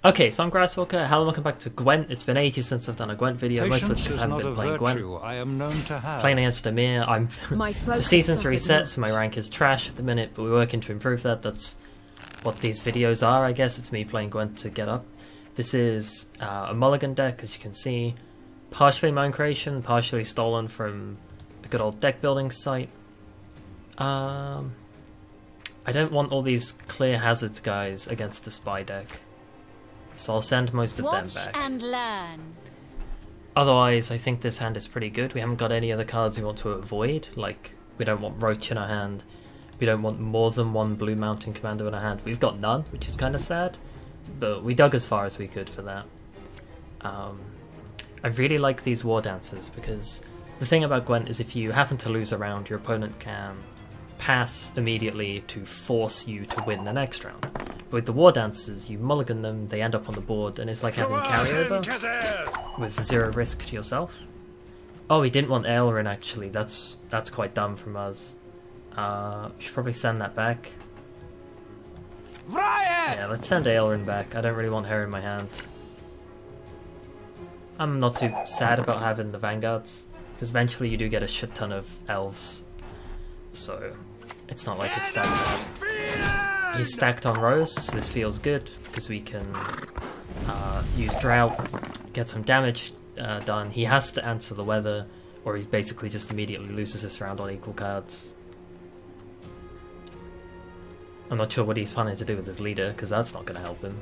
Okay, so I'm Grasswalker. Hello, welcome back to Gwent. It's been ages since I've done a Gwent video. Most of it because I haven't been playing Gwent. I am known to have. Playing against Amir, I'm the season's reset, so my rank is trash at the minute, but we're working to improve that. That's what these videos are, I guess. It's me playing Gwent to get up. This is a Mulligan deck, as you can see. Partially my own creation, partially stolen from a good old deck building site. I don't want all these clear hazards guys against the spy deck, so I'll send most of them back. And learn. Otherwise, I think this hand is pretty good. We haven't got any other cards we want to avoid, like we don't want Roach in our hand, we don't want more than one Blue Mountain Commander in our hand. We've got none, which is kind of sad, but we dug as far as we could for that. I really like these War Dancers, because the thing about Gwent is if you happen to lose a round, your opponent can pass immediately to force you to win the next round. But with the War Dancers, you mulligan them, they end up on the board, and it's like having carryover with zero risk to yourself. Oh, he didn't want Aelrin actually, that's quite dumb from us. We should probably send that back. Yeah, let's send Aelrin back. I don't really want her in my hand. I'm not too sad about having the Vanguards, because eventually you do get a shit ton of elves, so it's not like it's that bad. He's stacked on Rose, so this feels good, because we can use Drought, get some damage done. He has to answer the weather, or he basically just immediately loses this round on equal cards. I'm not sure what he's planning to do with his leader, because that's not going to help him.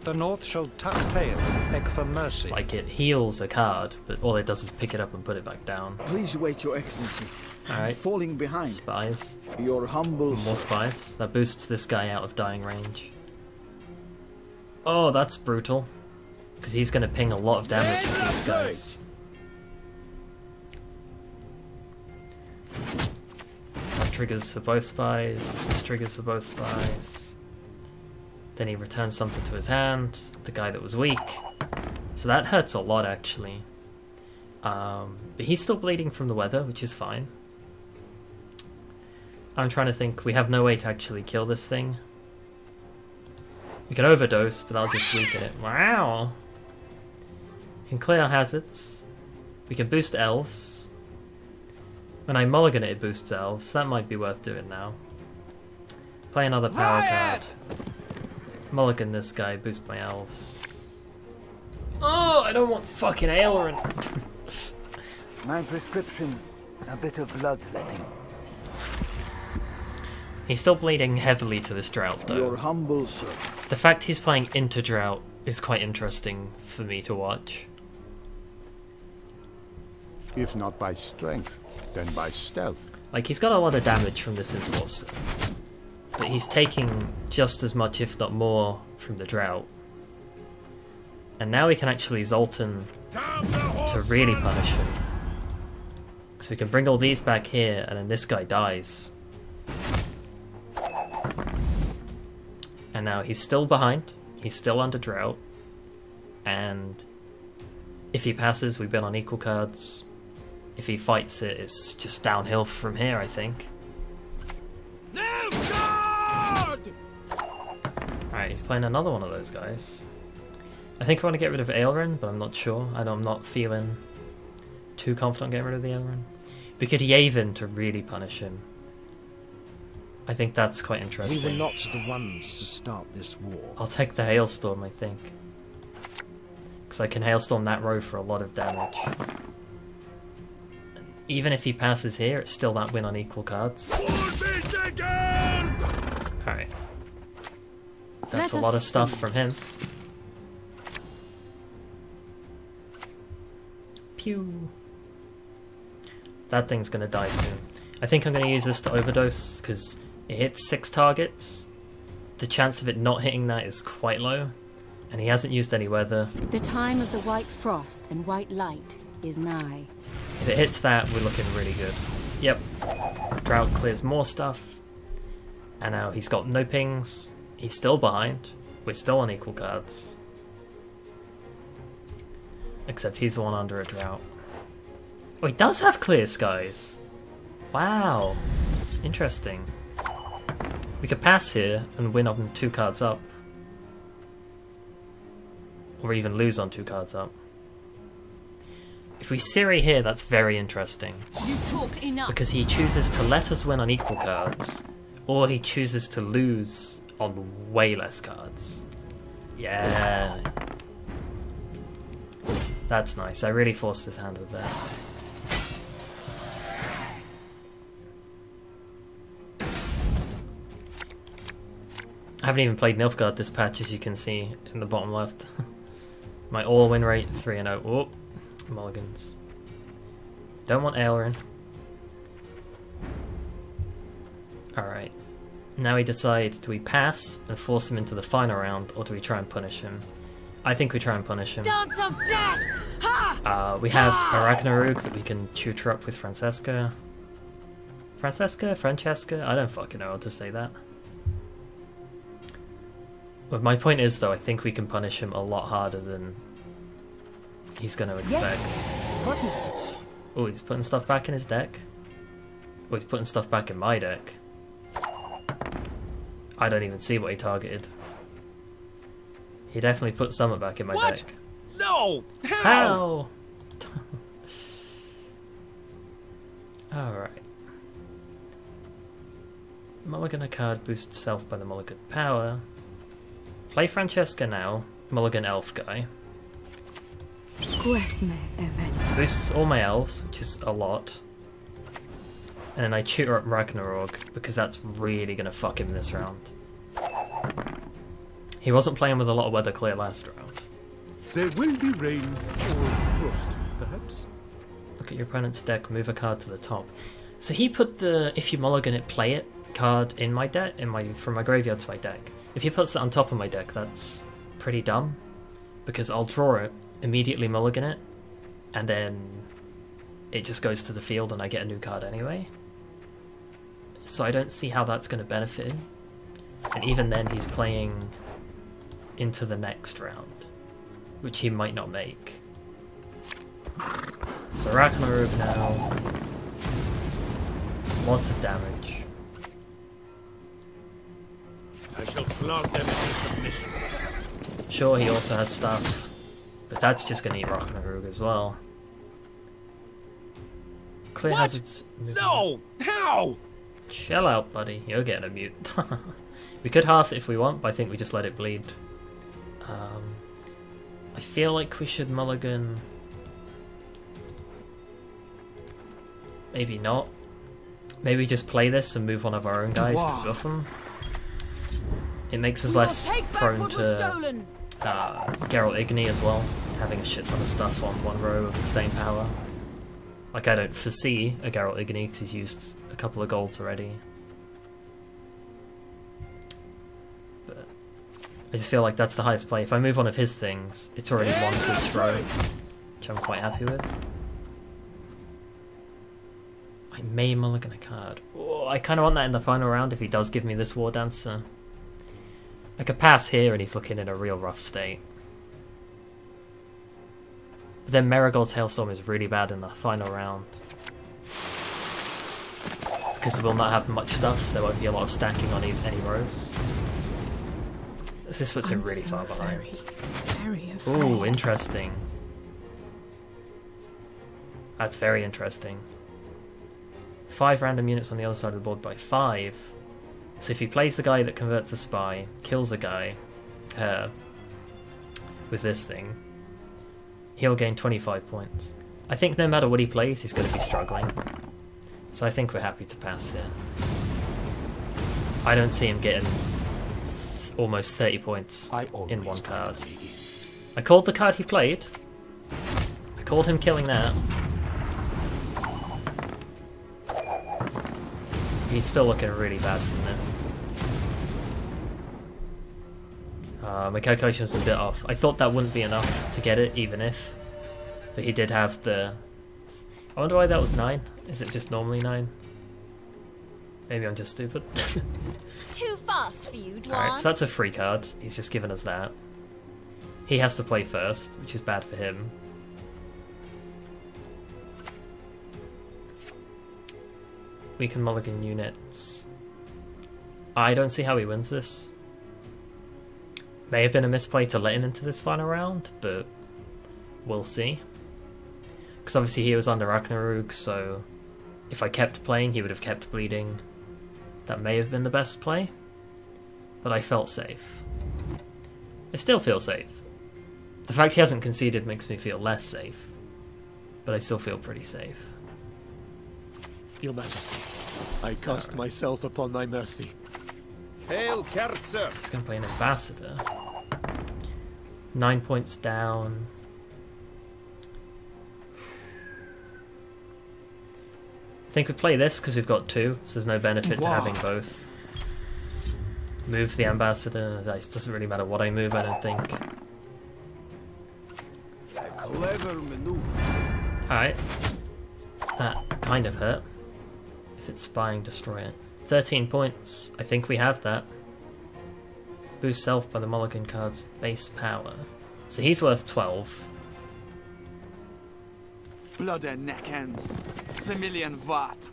The North shall tuck tail and beg for mercy. Like, it heals a card, but all it does is pick it up and put it back down. Please wait, Your Excellency. Alright. Falling behind. Spies. Your humble... More spies. That boosts this guy out of dying range. Oh, that's brutal. Because he's going to ping a lot of damage with these guys. That triggers for both spies. This triggers for both spies. Then he returns something to his hand, the guy that was weak. So that hurts a lot, actually. But he's still bleeding from the weather, which is fine. I'm trying to think, we have no way to actually kill this thing. We can overdose, but that'll just weaken it. Wow! We can clear hazards. We can boost elves. When I mulligan it, it boosts elves. That might be worth doing now. Play another power card. Mulligan this guy, boost my elves. Oh, I don't want fucking Aelrin. My prescription, a bit of bloodletting. He's still bleeding heavily to this Drought, though. Your humble servant. The fact he's playing into Drought is quite interesting for me to watch. If not by strength, then by stealth. Like, he's got a lot of damage from this Enforcer, but he's taking just as much, if not more, from the Drought. And now we can actually Zoltan to really punish him. So we can bring all these back here, and then this guy dies. And now he's still behind, he's still under Drought, and if he passes, we win on equal cards. If he fights it, it's just downhill from here, I think. Alright, he's playing another one of those guys. I think I want to get rid of Aelrin, but I'm not sure. I'm not feeling too confident getting rid of the Aelrin. We could Yavin to really punish him. I think that's quite interesting. We were not the ones to start this war. I'll take the Hailstorm, I think. Because I can Hailstorm that row for a lot of damage. Even if he passes here, it's still that win on equal cards. Alright. That's a lot of stuff from him. Pew! That thing's gonna die soon. I think I'm gonna use this to overdose, because it hits 6 targets. The chance of it not hitting that is quite low, and he hasn't used any weather. The time of the white frost and white light is nigh. If it hits that, we're looking really good. Yep. Drought clears more stuff. And now he's got no pings. He's still behind. We're still on equal cards. Except he's the one under a Drought. Oh, he does have clear skies. Wow. Interesting. We could pass here and win on 2 cards up. or even lose on 2 cards up. If we Siri here, that's very interesting. You talked enough. Because he chooses to let us win on equal cards, or he chooses to lose on way less cards. Yeah. That's nice. I really forced his hand with that. I haven't even played Nilfgaard this patch, as you can see in the bottom left. My all win rate 3-0. Oh, mulligans. Don't want Aelrin. Alright. Now we decide, do we pass and force him into the final round, or do we try and punish him? I think we try and punish him. Dance of death! Ha! We have a Ragnarok that we can tutor up with Francesca. Francesca? I don't fucking know how to say that. But my point is, though, I think we can punish him a lot harder than he's going to expect. Yes. What is it? Oh, he's putting stuff back in his deck. Oh, he's putting stuff back in my deck. I don't even see what he targeted. He definitely put something back in my deck. No! How? Alright. Mulligan a card boosts self by the Mulligan power. Play Francesca now, Mulligan elf guy. Boosts all my elves, which is a lot. And then I tutor up Ragnarok, because that's really going to fuck him this round. He wasn't playing with a lot of weather clear last round. There will be rain or frost, perhaps. Look at your opponent's deck, move a card to the top. So he put the if you mulligan it, play it card in my deck, from my graveyard to my deck. If he puts that on top of my deck, that's pretty dumb. Because I'll draw it, immediately mulligan it, and then it just goes to the field and I get a new card anyway. So I don't see how that's going to benefit him. And even then he's playing into the next round, which he might not make. So Ragnarok now. Lots of damage. I shall flog them into submission. Sure, he also has stuff, but that's just going to eat Ragnarok as well. Clear hazards. No! How? Chill out, buddy. You're getting a mute. We could half it if we want, but I think we just let it bleed. I feel like we should mulligan. Maybe not. Maybe just play this and move one of our own guys to buff them. It makes us less prone to Geralt Igni as well, having a shit ton of stuff on one row of the same power. Like, I don't foresee a Geralt Igni because he's used a couple of golds already. But I just feel like that's the highest play. If I move one of his things, it's already one to each row, which I'm quite happy with. I may mulligan a card. Oh, I kind of want that in the final round if he does give me this War Dancer. I could pass here and he's looking in a real rough state. But then Marigold's Hailstorm is really bad in the final round. Because we'll not have much stuff, so there won't be a lot of stacking on any rows. This puts him really far behind. Very Ooh, interesting. That's very interesting. 5 random units on the other side of the board by 5. So if he plays the guy that converts a spy, kills a guy with this thing, he'll gain 25 points. I think no matter what he plays, he's going to be struggling. So I think we're happy to pass here. I don't see him getting almost 30 points in one card. I called the card he played. I called him killing that. He's still looking really bad from this. My calculation was a bit off. I thought that wouldn't be enough to get it, even if. But he did have the... I wonder why that was 9. Is it just normally 9? Maybe I'm just stupid. Too fast for you, Dwan. Alright, so that's a free card. He's just given us that. He has to play first, which is bad for him. We can mulligan units. I don't see how he wins this. May have been a misplay to let him into this final round, but we'll see. Because obviously he was under Ragnarok, so if I kept playing he would have kept bleeding. That may have been the best play, but I felt safe. I still feel safe. The fact he hasn't conceded makes me feel less safe, but I still feel pretty safe. Your Majesty, I cast myself upon thy mercy. Hail, Kerzer! Just gonna play an ambassador. 9 points down. I think we play this because we've got 2, so there's no benefit to having both. Move the ambassador. It doesn't really matter what I move, I don't think. A clever maneuver. Alright. That kind of hurt. If it's spying, destroy it. 13 points. I think we have that. Boost self by the Mulligan card's base power. So he's worth 12. Blood and neck ends. Similian Vat.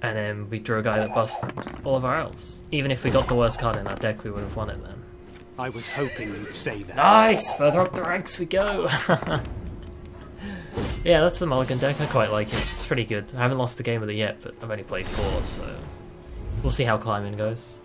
And then we drew a guy that buffed all of our elves. Even if we got the worst card in our deck, we would have won it then. I was hoping you'd say that. Nice! Further up the ranks we go! Yeah, that's the Mulligan deck. I quite like it. It's pretty good. I haven't lost a game with it yet, but I've only played 4, so we'll see how climbing goes.